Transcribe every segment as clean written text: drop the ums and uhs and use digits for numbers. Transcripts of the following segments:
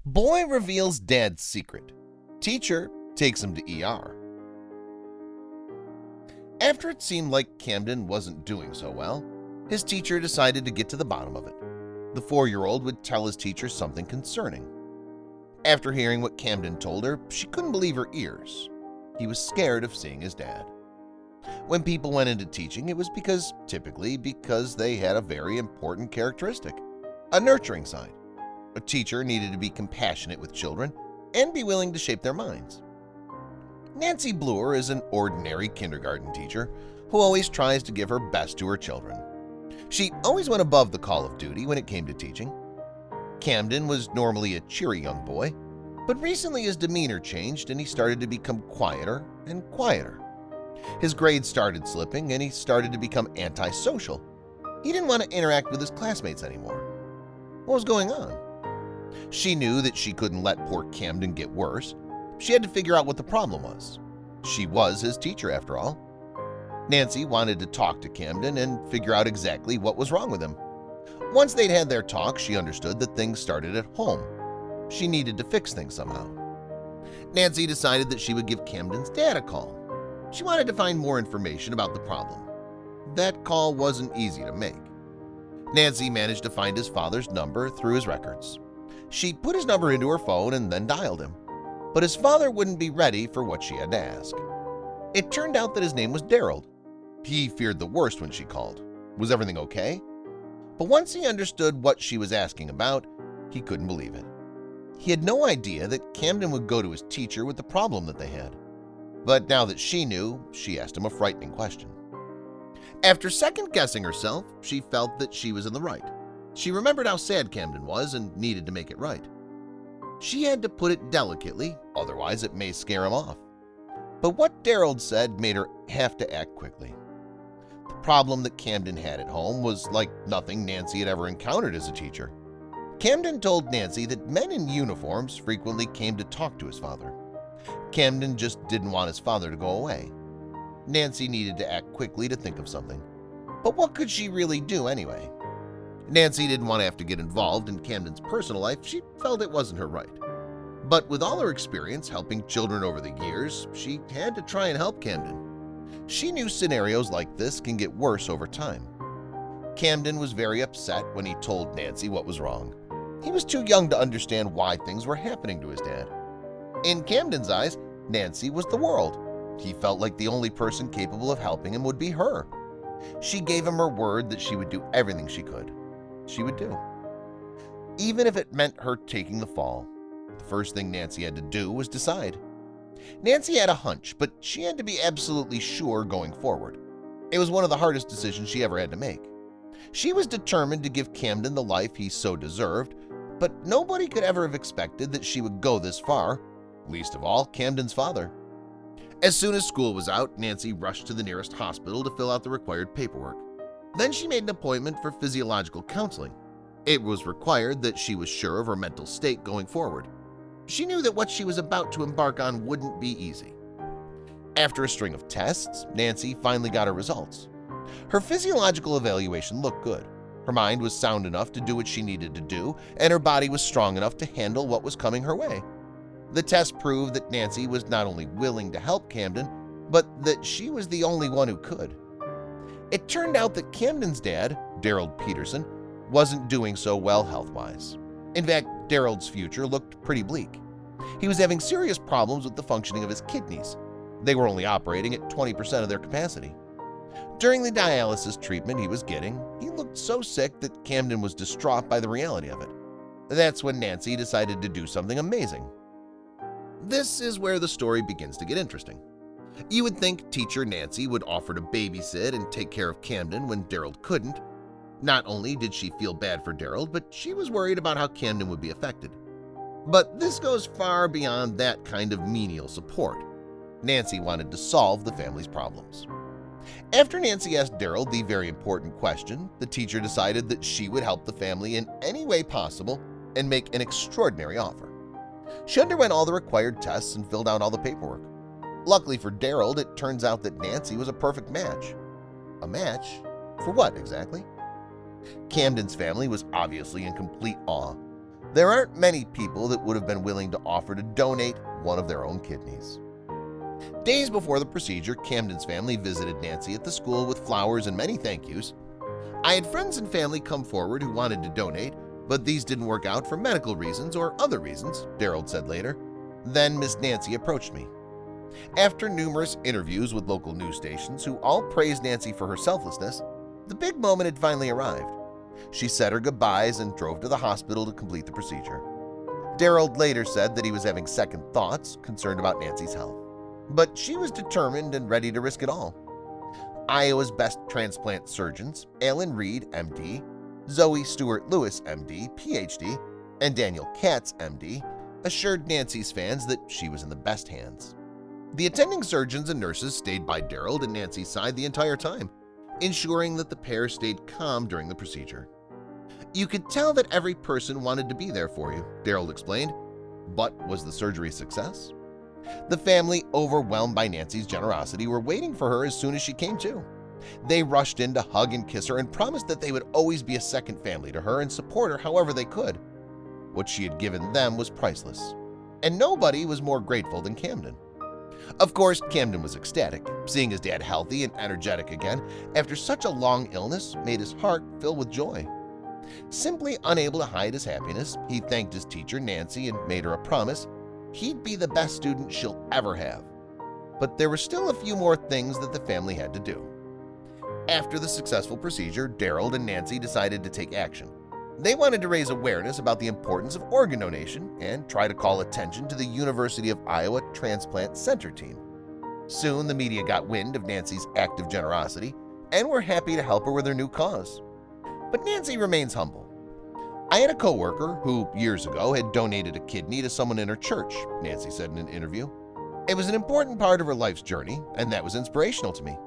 Boy reveals dad's secret. Teacher takes him to ER. After it seemed like Camden wasn't doing so well, his teacher decided to get to the bottom of it. The 4-year-old would tell his teacher something concerning. After hearing what Camden told her, she couldn't believe her ears. He was scared of seeing his dad. When people went into teaching, it was typically because they had a very important characteristic, a nurturing side. A teacher needed to be compassionate with children and be willing to shape their minds. Nancy Bleur is an ordinary kindergarten teacher who always tries to give her best to her children. She always went above the call of duty when it came to teaching. Camden was normally a cheery young boy, but recently his demeanor changed and he started to become quieter and quieter. His grades started slipping and he started to become antisocial. He didn't want to interact with his classmates anymore. What was going on? She knew that she couldn't let poor Camden get worse. She had to figure out what the problem was. She was his teacher after all. Nancy wanted to talk to Camden and figure out exactly what was wrong with him. Once they'd had their talk, she understood that things started at home. She needed to fix things somehow. Nancy decided that she would give Camden's dad a call. She wanted to find more information about the problem. That call wasn't easy to make. Nancy managed to find his father's number through his records. She put his number into her phone and then dialed him. But his father wouldn't be ready for what she had to ask. It turned out that his name was Daryl. He feared the worst when she called. Was everything okay? But once he understood what she was asking about, he couldn't believe it. He had no idea that Camden would go to his teacher with the problem that they had. But now that she knew, she asked him a frightening question. After second-guessing herself, she felt that she was in the right. She remembered how sad Camden was and needed to make it right. She had to put it delicately, otherwise it may scare him off. But what Daryl said made her have to act quickly. The problem that Camden had at home was like nothing Nancy had ever encountered as a teacher. Camden told Nancy that men in uniforms frequently came to talk to his father. Camden just didn't want his father to go away. Nancy needed to act quickly to think of something. But what could she really do anyway? Nancy didn't want to have to get involved in Camden's personal life. She felt it wasn't her right. But with all her experience helping children over the years, she had to try and help Camden. She knew scenarios like this can get worse over time. Camden was very upset when he told Nancy what was wrong. He was too young to understand why things were happening to his dad. In Camden's eyes, Nancy was the world. He felt like the only person capable of helping him would be her. She gave him her word that she would do everything she could. She would do. Even if it meant her taking the fall. The first thing Nancy had to do was decide. Nancy had a hunch, but she had to be absolutely sure going forward. It was one of the hardest decisions she ever had to make. She was determined to give Camden the life he so deserved, but nobody could ever have expected that she would go this far, least of all Camden's father. As soon as school was out, Nancy rushed to the nearest hospital to fill out the required paperwork. Then she made an appointment for physiological counseling. It was required that she was sure of her mental state going forward. She knew that what she was about to embark on wouldn't be easy. After a string of tests, Nancy finally got her results. Her physiological evaluation looked good. Her mind was sound enough to do what she needed to do, and her body was strong enough to handle what was coming her way. The test proved that Nancy was not only willing to help Camden, but that she was the only one who could. It turned out that Camden's dad, Daryl Peterson, wasn't doing so well health-wise. In fact, Daryl's future looked pretty bleak. He was having serious problems with the functioning of his kidneys. They were only operating at 20% of their capacity. During the dialysis treatment he was getting, he looked so sick that Camden was distraught by the reality of it. That's when Nancy decided to do something amazing. This is where the story begins to get interesting. You would think teacher Nancy would offer to babysit and take care of Camden when Daryl couldn't. Not only did she feel bad for Daryl, but she was worried about how Camden would be affected. But this goes far beyond that kind of menial support. Nancy wanted to solve the family's problems. After Nancy asked Daryl the very important question, the teacher decided that she would help the family in any way possible and make an extraordinary offer. She underwent all the required tests and filled out all the paperwork. Luckily for Daryl, it turns out that Nancy was a perfect match. A match? For what exactly? Camden's family was obviously in complete awe. There aren't many people that would have been willing to offer to donate one of their own kidneys. Days before the procedure, Camden's family visited Nancy at the school with flowers and many thank yous. I had friends and family come forward who wanted to donate, but these didn't work out for medical reasons or other reasons, Darrell said later. Then Miss Nancy approached me. After numerous interviews with local news stations who all praised Nancy for her selflessness, the big moment had finally arrived. She said her goodbyes and drove to the hospital to complete the procedure. Darrell later said that he was having second thoughts, concerned about Nancy's health. But she was determined and ready to risk it all. Iowa's best transplant surgeons, Alan Reed, MD, Zoe Stewart-Lewis, MD, PhD, and Daniel Katz, MD, assured Nancy's fans that she was in the best hands. The attending surgeons and nurses stayed by Darrell and Nancy's side the entire time, ensuring that the pair stayed calm during the procedure. "You could tell that every person wanted to be there for you," Darrell explained. But was the surgery a success? The family, overwhelmed by Nancy's generosity, were waiting for her as soon as she came to. They rushed in to hug and kiss her and promised that they would always be a second family to her and support her however they could. What she had given them was priceless, and nobody was more grateful than Camden. Of course, Camden was ecstatic. Seeing his dad healthy and energetic again after such a long illness made his heart fill with joy. Simply unable to hide his happiness, he thanked his teacher, Nancy, and made her a promise he'd be the best student she'll ever have. But there were still a few more things that the family had to do. After the successful procedure, Darrell and Nancy decided to take action. They wanted to raise awareness about the importance of organ donation and try to call attention to the University of Iowa Transplant Center team. Soon, the media got wind of Nancy's act of generosity and were happy to help her with her new cause. But Nancy remains humble. "I had a coworker who, years ago, had donated a kidney to someone in her church," Nancy said in an interview. "It was an important part of her life's journey, and that was inspirational to me.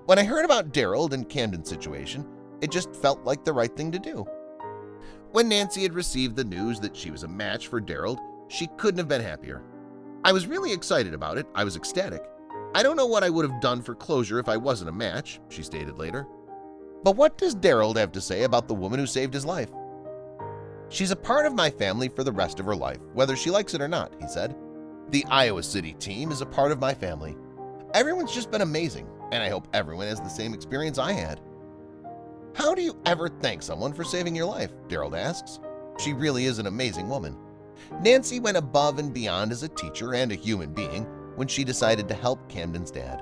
When I heard about Darrell and Camden's situation, it just felt like the right thing to do." When Nancy had received the news that she was a match for Darrell, she couldn't have been happier. "I was really excited about it. I was ecstatic. I don't know what I would have done for closure if I wasn't a match," she stated later. But what does Darrell have to say about the woman who saved his life? "She's a part of my family for the rest of her life, whether she likes it or not," he said. "The Iowa City team is a part of my family. Everyone's just been amazing, and I hope everyone has the same experience I had." "How do you ever thank someone for saving your life?" Darrell asks. She really is an amazing woman. Nancy went above and beyond as a teacher and a human being when she decided to help Camden's dad.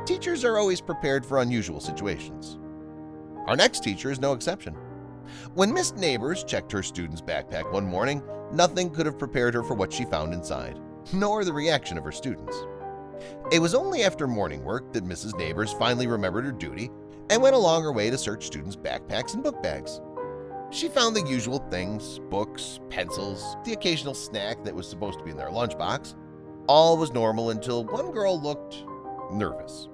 Teachers are always prepared for unusual situations. Our next teacher is no exception. When Miss Neighbors checked her student's backpack one morning, nothing could have prepared her for what she found inside, nor the reaction of her students. It was only after morning work that Mrs. Neighbors finally remembered her duty and went along her way to search students' backpacks and book bags. She found the usual things: books, pencils, the occasional snack that was supposed to be in their lunchbox. All was normal until one girl looked nervous.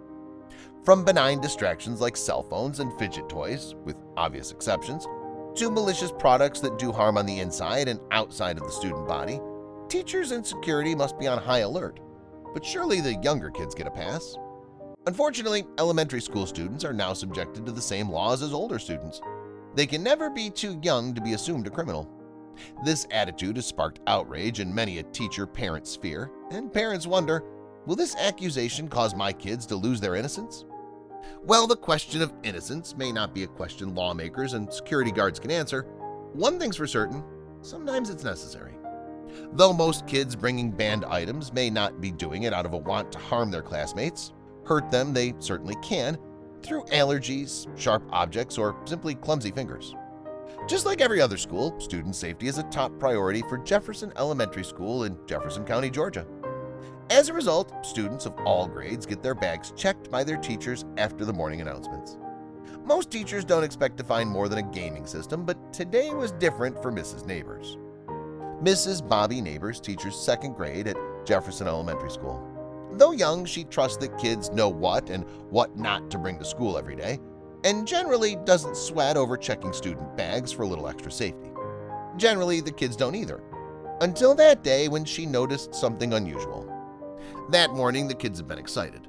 From benign distractions like cell phones and fidget toys, with obvious exceptions, to malicious products that do harm on the inside and outside of the student body, teachers and security must be on high alert. But surely the younger kids get a pass. Unfortunately, elementary school students are now subjected to the same laws as older students. They can never be too young to be assumed a criminal. This attitude has sparked outrage in many a teacher-parent sphere, and parents wonder, will this accusation cause my kids to lose their innocence? Well, the question of innocence may not be a question lawmakers and security guards can answer. One thing's for certain, sometimes it's necessary. Though most kids bringing banned items may not be doing it out of a want to harm their classmates, hurt them they certainly can, through allergies, sharp objects, or simply clumsy fingers. Just like every other school, student safety is a top priority for Jefferson Elementary School in Jefferson County, Georgia. As a result, students of all grades get their bags checked by their teachers after the morning announcements. Most teachers don't expect to find more than a gaming system, but today was different for Mrs. Neighbors. Mrs. Bobby Neighbors teaches second grade at Jefferson Elementary School. Though young, she trusts that kids know what and what not to bring to school every day, and generally doesn't sweat over checking student bags for a little extra safety. Generally, the kids don't either, until that day when she noticed something unusual. That morning, the kids had been excited.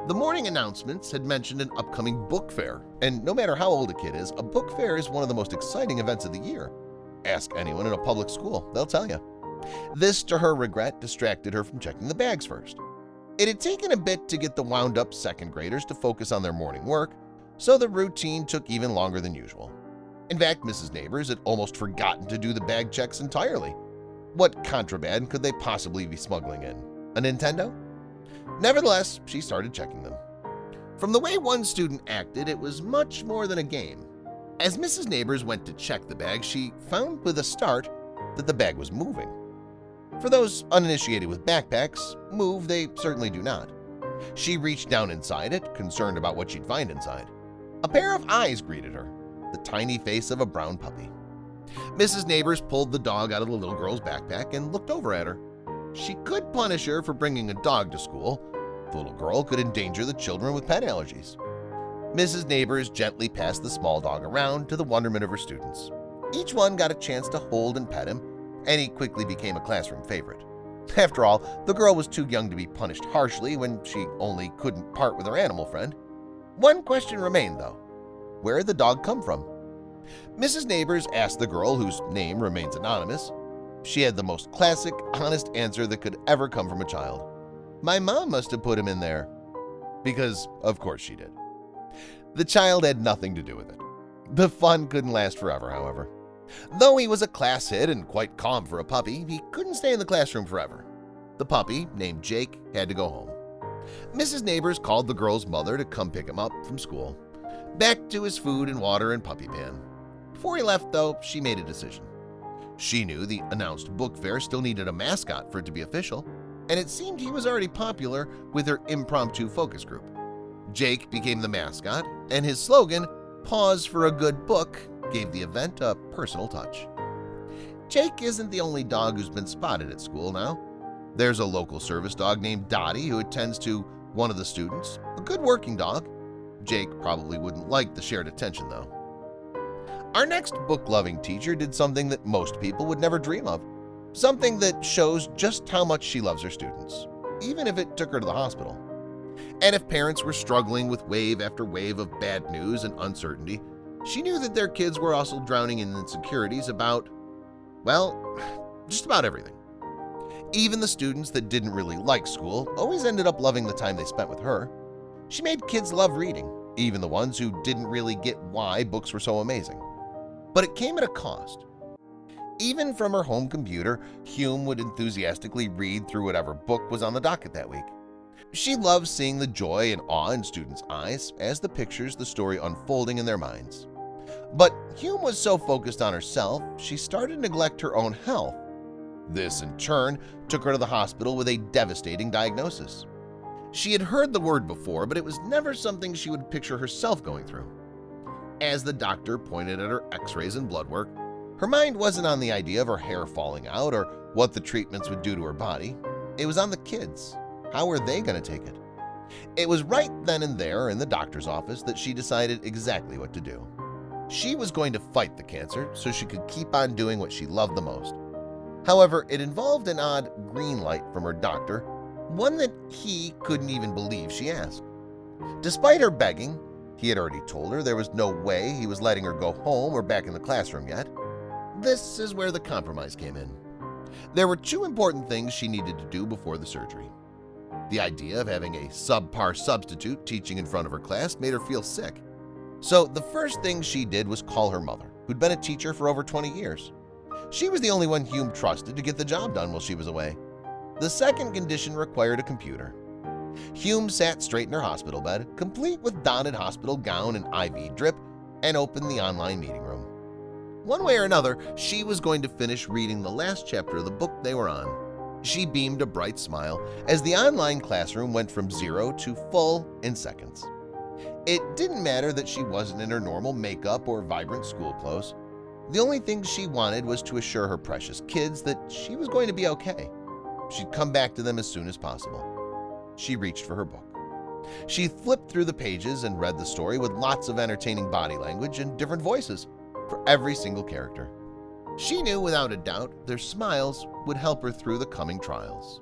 The morning announcements had mentioned an upcoming book fair, and no matter how old a kid is, a book fair is one of the most exciting events of the year. Ask anyone in a public school, they'll tell you. This, to her regret, distracted her from checking the bags first. It had taken a bit to get the wound-up second graders to focus on their morning work, so the routine took even longer than usual. In fact, Mrs. Neighbors had almost forgotten to do the bag checks entirely. What contraband could they possibly be smuggling in? A Nintendo? Nevertheless, she started checking them. From the way one student acted, it was much more than a game. As Mrs. Neighbors went to check the bag, she found with a start that the bag was moving. For those uninitiated with backpacks, move they certainly do not. She reached down inside it, concerned about what she'd find inside. A pair of eyes greeted her, the tiny face of a brown puppy. Mrs. Neighbors pulled the dog out of the little girl's backpack and looked over at her. She could punish her for bringing a dog to school. The little girl could endanger the children with pet allergies. Mrs. Neighbors gently passed the small dog around to the wonderment of her students. Each one got a chance to hold and pet him, and he quickly became a classroom favorite. After all, the girl was too young to be punished harshly when she only couldn't part with her animal friend. One question remained, though. Where did the dog come from? Mrs. Neighbors asked the girl, whose name remains anonymous. She had the most classic, honest answer that could ever come from a child. My mom must have put him in there. Because, of course, she did. The child had nothing to do with it. The fun couldn't last forever, however. Though he was a class hit and quite calm for a puppy, he couldn't stay in the classroom forever. The puppy, named Jake, had to go home. Mrs. Neighbors called the girl's mother to come pick him up from school. Back to his food and water and puppy pan. Before he left, though, she made a decision. She knew the announced book fair still needed a mascot for it to be official, and it seemed he was already popular with her impromptu focus group. Jake became the mascot, and his slogan, "Pause for a good book," gave the event a personal touch. Jake isn't the only dog who's been spotted at school now. There's a local service dog named Dottie who attends to one of the students, a good working dog. Jake probably wouldn't like the shared attention, though. Our next book-loving teacher did something that most people would never dream of, something that shows just how much she loves her students, even if it took her to the hospital. And if parents were struggling with wave after wave of bad news and uncertainty, she knew that their kids were also drowning in insecurities about, well, just about everything. Even the students that didn't really like school always ended up loving the time they spent with her. She made kids love reading, even the ones who didn't really get why books were so amazing. But it came at a cost. Even from her home computer, Hume would enthusiastically read through whatever book was on the docket that week. She loved seeing the joy and awe in students' eyes as the pictures the story unfolding in their minds. But Hume was so focused on herself, she started to neglect her own health. This, in turn, took her to the hospital with a devastating diagnosis. She had heard the word before, but it was never something she would picture herself going through. As the doctor pointed at her x-rays and blood work, her mind wasn't on the idea of her hair falling out or what the treatments would do to her body. It was on the kids. How were they going to take it? It was right then and there in the doctor's office that she decided exactly what to do. She was going to fight the cancer so she could keep on doing what she loved the most. However, it involved an odd green light from her doctor, one that he couldn't even believe she asked. Despite her begging, he had already told her there was no way he was letting her go home or back in the classroom yet. This is where the compromise came in. There were two important things she needed to do before the surgery. The idea of having a subpar substitute teaching in front of her class made her feel sick. So the first thing she did was call her mother, who'd been a teacher for over 20 years. She was the only one Hume trusted to get the job done while she was away. The second condition required a computer. Hume sat straight in her hospital bed, complete with dotted hospital gown and IV drip, and opened the online meeting room. One way or another, she was going to finish reading the last chapter of the book they were on. She beamed a bright smile as the online classroom went from 0 to full in seconds. It didn't matter that she wasn't in her normal makeup or vibrant school clothes. The only thing she wanted was to assure her precious kids that she was going to be okay. She'd come back to them as soon as possible. She reached for her book. She flipped through the pages and read the story with lots of entertaining body language and different voices for every single character. She knew without a doubt their smiles would help her through the coming trials.